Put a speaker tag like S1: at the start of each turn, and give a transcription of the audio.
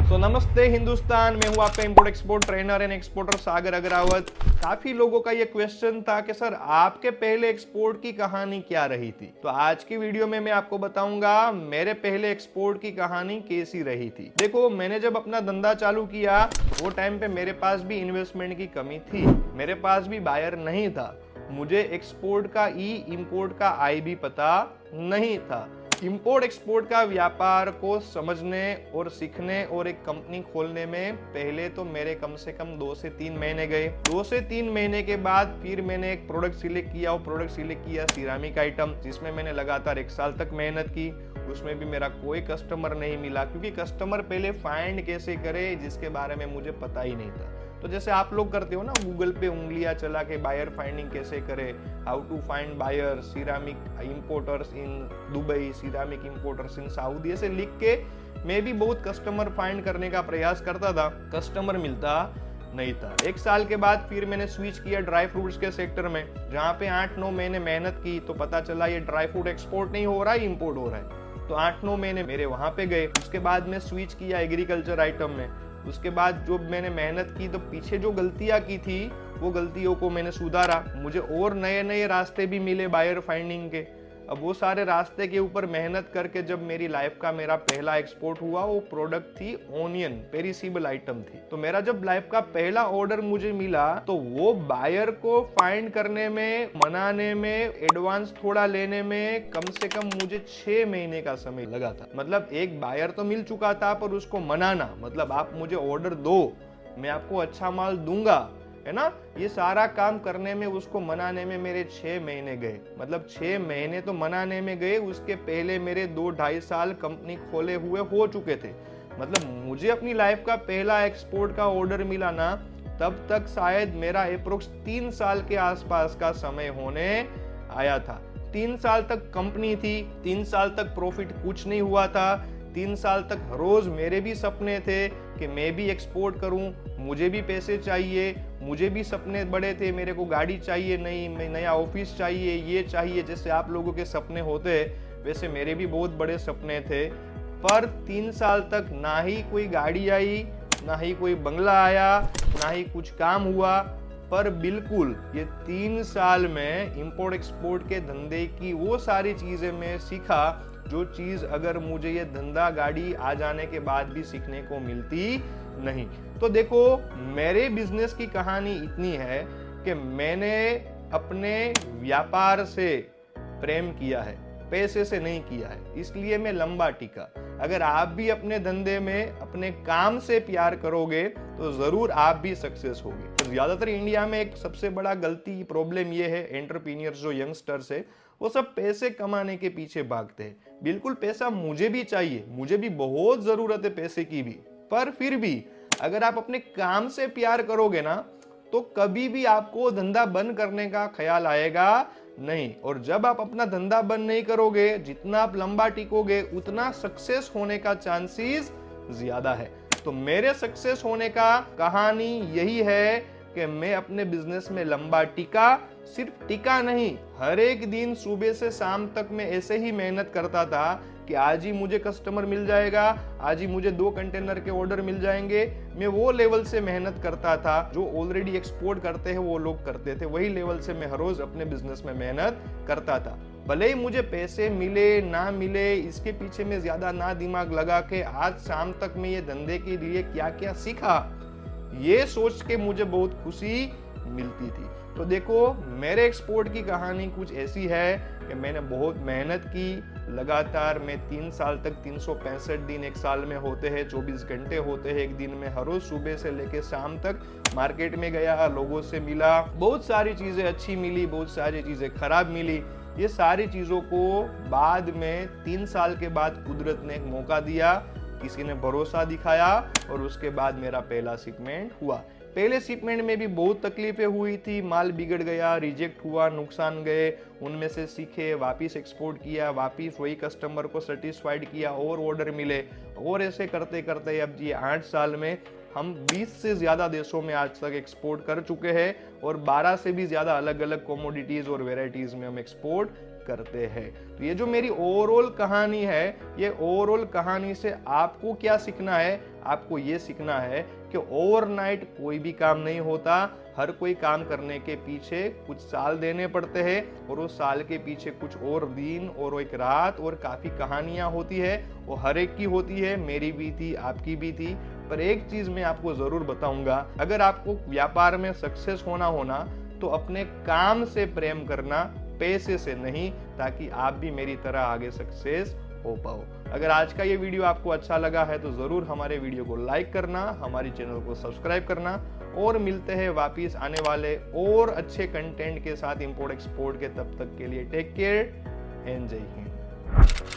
S1: तो नमस्ते हिंदुस्तान, मैं हूं आपका import export trainer and exporter Sagar Agrawat. काफी लोगों का ये क्वेश्चन था कि सर आपके पहले एक्सपोर्ट की कहानी क्या रही थी। तो आज की वीडियो में मैं आपको बताऊंगा मेरे पहले एक्सपोर्ट की कहानी कैसी रही थी। देखो, मैंने जब अपना धंधा चालू किया वो टाइम पे मेरे पास भी इन्वेस्टमेंट की कमी थी, मेरे पास भी बायर नहीं था, मुझे एक्सपोर्ट का इंपोर्ट का आई भी पता नहीं था। इंपोर्ट एक्सपोर्ट का व्यापार को समझने और सीखने और एक कंपनी खोलने में पहले तो मेरे कम से कम 2 से 3 महीने गए। 2 से 3 महीने के बाद फिर मैंने एक प्रोडक्ट सिलेक्ट किया। वो प्रोडक्ट सिलेक्ट किया सिरामिक आइटम, जिसमें मैंने लगातार 1 साल तक मेहनत की। उसमें भी मेरा कोई कस्टमर नहीं मिला, क्योंकि कस्टमर पहले फाइंड कैसे करे जिसके बारे में मुझे पता ही नहीं था। तो जैसे आप लोग करते हो ना, गूगल पे उंगलियां चला के बायर फाइंडिंग कैसे करे, how to find buyer, ceramic importers in Dubai, ceramic importers in Saudi, ऐसे लिख के मैं भी बहुत कस्टमर फाइंड करने का प्रयास करता था, कस्टमर मिलता नहीं था। 1 साल के बाद फिर मैंने स्विच किया ड्राई फ्रूट्स के सेक्टर में, जहाँ पे 8-9 महीने मेहनत की तो पता चला ये ड्राई फ्रूट एक्सपोर्ट नहीं हो रहा है, इंपोर्ट हो रहा है। तो 8-9 महीने मेरे वहां पे गए। उसके बाद मैं स्विच किया एग्रीकल्चर आइटम में। उसके बाद जो मैंने मेहनत की तो पीछे जो गलतियां की थी वो गलतियों को मैंने सुधारा। मुझे और नए नए रास्ते भी मिले बायर फाइंडिंग के। अब वो सारे रास्ते के ऊपर मेहनत करके जब मेरी लाइफ का मेरा पहला एक्सपोर्ट हुआ, वो प्रोडक्ट थी ओनियन, पेरिसेबल आइटम थी। तो मेरा जब लाइफ का पहला ऑर्डर मुझे मिला तो वो बायर को फाइंड करने में, मनाने में, एडवांस थोड़ा लेने में कम से कम मुझे 6 महीने का समय लगा था। मतलब एक बायर तो मिल चुका था, पर उसको मनाना, मतलब आप मुझे ऑर्डर दो, मैं आपको अच्छा माल दूंगा, है ना, ये सारा काम करने में, उसको मनाने में मेरे 6 महीने गए। मतलब 6 महीने तो मनाने में गए। उसके पहले मेरे 2-2.5 साल कंपनी खोले हुए हो चुके थे। मतलब मुझे अपनी लाइफ का पहला एक्सपोर्ट का ऑर्डर मिला ना, तब तक शायद मेरा अप्रोक्स 3 साल के आसपास का समय होने आया था। 3 साल तक कंपनी थी, 3 साल तक प्रॉफिट कुछ नहीं हुआ था। 3 साल तक रोज मेरे भी सपने थे कि मैं भी एक्सपोर्ट करूं, मुझे भी पैसे चाहिए, मुझे भी सपने बड़े थे, मेरे को गाड़ी चाहिए, नहीं नया ऑफिस चाहिए, ये चाहिए। जैसे आप लोगों के सपने होते हैं वैसे मेरे भी बहुत बड़े सपने थे। पर 3 साल तक ना ही कोई गाड़ी आई, ना ही कोई बंगला आया, ना ही कुछ काम हुआ। पर बिल्कुल ये 3 साल में इंपोर्ट एक्सपोर्ट के धंधे की वो सारी चीजें मैं सीखा जो चीज अगर मुझे ये धंधा गाड़ी आ जाने के बाद भी सीखने को मिलती नहीं। तो देखो, मेरे बिजनेस की कहानी इतनी है कि मैंने अपने व्यापार से प्रेम किया है, पैसे से नहीं किया है, इसलिए मैं लंबा टिका। अगर आप भी अपने धंधे में अपने काम से प्यार करोगे तो जरूर आप भी सक्सेस होगे। तो ज्यादातर इंडिया में एक सबसे बड़ा गलती, प्रॉब्लम ये है, एंटरप्रेन्योर्स जो यंगस्टर्स है वो सब पैसे कमाने के पीछे भागते हैं। बिल्कुल पैसा मुझे भी चाहिए, मुझे भी बहुत जरूरत है पैसे की भी, पर फिर भी अगर आप अपने काम से प्यार करोगे ना तो कभी भी आपको धंधा बंद करने का ख्याल आएगा नहीं। और जब आप अपना धंधा बंद नहीं करोगे, जितना आप लंबा टिकोगे उतना सक्सेस होने का चांसेस ज्यादा है। तो मेरे सक्सेस होने का कहानी यही है कि मैं अपने बिजनेस में लंबा टिका। सिर्फ टिका नहीं, हर एक दिन सुबह से शाम तक मैं ऐसे ही मेहनत करता था कि आज ही मुझे कस्टमर मिल जाएगा, आज ही मुझे 2 कंटेनर के ऑर्डर मिल जाएंगे। मैं वो लेवल से मेहनत करता था जो ऑलरेडी एक्सपोर्ट करते हैं वो लोग करते थे, वही लेवल से मैं हर रोज अपने बिजनेस में मेहनत करता था। भले ही मुझे पैसे मिले ना मिले, इसके पीछे मैं ज्यादा ना दिमाग लगा के आज शाम तक मैं ये धंधे के लिए क्या क्या सीखा, ये सोच के मुझे बहुत खुशी मिलती थी। तो देखो, मेरे एक्सपोर्ट की कहानी कुछ ऐसी है कि मैंने बहुत मेहनत की लगातार। मैं 3 साल तक 365 दिन एक साल में होते हैं, 24 घंटे होते हैं एक दिन में। हर रोज सुबह से लेकर शाम तक मार्केट में गया, लोगों से मिला, बहुत सारी चीजें अच्छी मिली, बहुत सारी चीजें खराब मिली। ये सारी चीजों को बाद में 3 साल के बाद कुदरत ने एक मौका दिया, किसी ने भरोसा दिखाया और उसके बाद मेरा पहला शिपमेंट हुआ। पहले शिपमेंट में भी बहुत तकलीफें हुई थी, माल बिगड़ गया, रिजेक्ट हुआ, नुकसान गए, उनमें से सीखे, वापिस एक्सपोर्ट किया, वापिस वही कस्टमर को सेटिस्फाइड किया और ऑर्डर मिले। और ऐसे करते करते अब ये 8 साल में हम 20 से ज्यादा देशों में आज तक एक्सपोर्ट कर चुके हैं और 12 से भी ज्यादा अलग अलग कमोडिटीज और वेराइटीज में हम एक्सपोर्ट करते हैं। तो ये जो मेरी ओवरऑल कहानी है, ये ओवरऑल कहानी से आपको क्या सीखना है? आपको ये सीखना है कि ओवरनाइट कोई भी काम नहीं होता। हर कोई काम करने के पीछे कुछ साल देने पड़ते हैं और उस साल के पीछे कुछ और दिन और एक रात और काफी कहानियां होती है। वो हर एक की होती है, मेरी भी थी, आपकी भी थी। पर एक चीज मैं आपको जरूर बताऊंगा, अगर आपको व्यापार में सक्सेस होना तो अपने काम से प्रेम करना, पैसे से नहीं, ताकि आप भी मेरी तरह आगे सक्सेस हो पाओ। अगर आज का ये वीडियो आपको अच्छा लगा है तो जरूर हमारे वीडियो को लाइक करना, हमारी चैनल को सब्सक्राइब करना और मिलते हैं वापिस आने वाले और अच्छे कंटेंट के साथ इंपोर्ट एक्सपोर्ट के। तब तक के लिए टेक केयर एंड जय हिंद।